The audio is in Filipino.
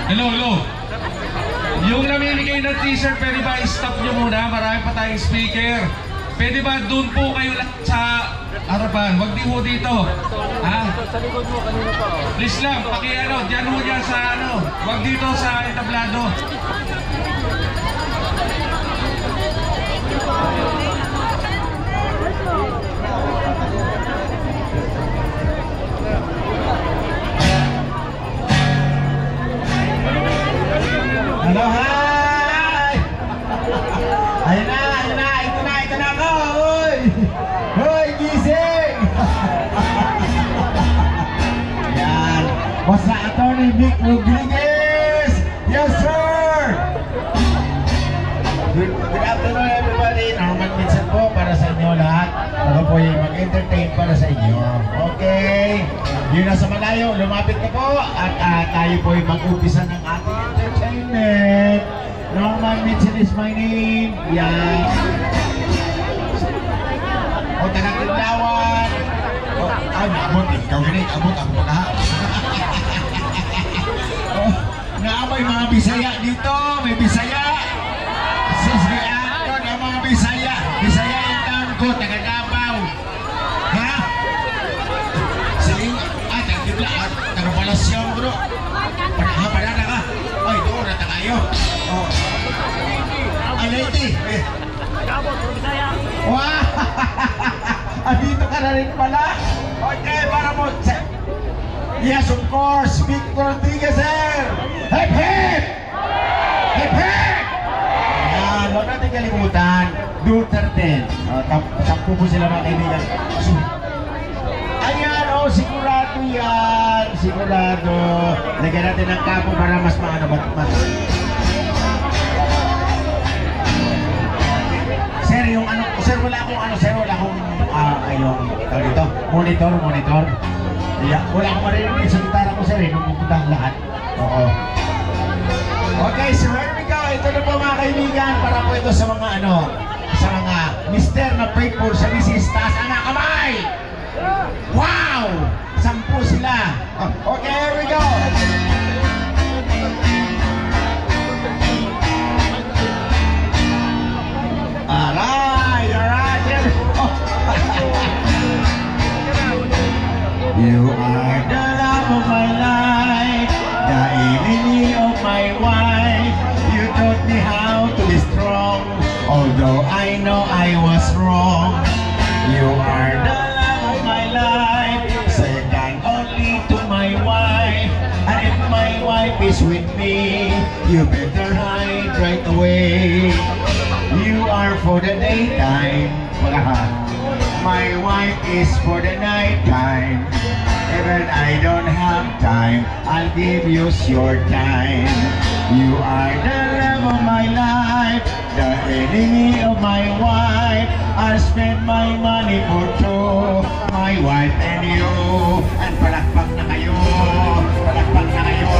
Hello, hello. Yung namimigay ng t-shirt, pwede ba i-stop nyo muna? Marami pa tayong speaker. Pwede ba doon po kayo sa harapan? Huwag di ho dito. Ha? Sa likod mo, kanina pa. Please lang, paki-ano, dyan ho dyan sa ano. Huwag dito sa entablado. Hello, hi! Ayun na, ito na ako, hoy! Hoy, gising! Yan, basta Attorney Vic Rodriguez! Yes, sir! Good afternoon, everybody. Norman Minsan po para sa inyo lahat. Ako po yung mag-entertain para sa inyo. Okay? Yung nasa malayo, lumapit na po at tayo po yung mag-upisa ng ating entertainment. Norman Minsan is my name. Yan. O, taga-Tindawan. O, abot. Ikaw ganit, abot ako lahat. O, may mga Bisaya dito. May Bisaya. Sisrian. Yung mga Bisaya. Bisaya yung town ko, taga-Davao. Ha? Saling, taga-Dibla, taga-Palasyon, bro. Panada ka. Ay, doon, nata kayo. Oh. Aleti. Wow! Dito ka na rin pala. Okay, para mo. Yes, of course. Victor Rodriguez, sir. Hip, hip! Hip, hip! Ayan, huwag natin kalimutan. Duterte. Sampu po sila mga kaibigan. Ayan, sigurado yan. Sigurado. Lagyan natin ng kapo para mas maano bat. Sir, yung ano, sir, wala akong dito, monitor. Yeah, wala akong marinig sa gitara ko, sir, nung pupunta ang lahat. Oo. Okay, so here we go. Ito na po mga kaibigan, para po ito sa mga sa mga mister na pray for sa misis. Taas ang mga kamay! Wow! 10 sila. Okay, here we go. Alright. You are the love of my life, the enemy of my wife. You taught me how to be strong, although I know I was wrong. You are the love of my life, second only to my wife. And if my wife is with me, you better hide right away. You are for the daytime, my wife is for the night time. Even I don't have time, I'll give you your time. You are the love of my life, the enemy of my wife. I'll spend my money for two, my wife and you. And palakpak na kayo, palakpak na kayo.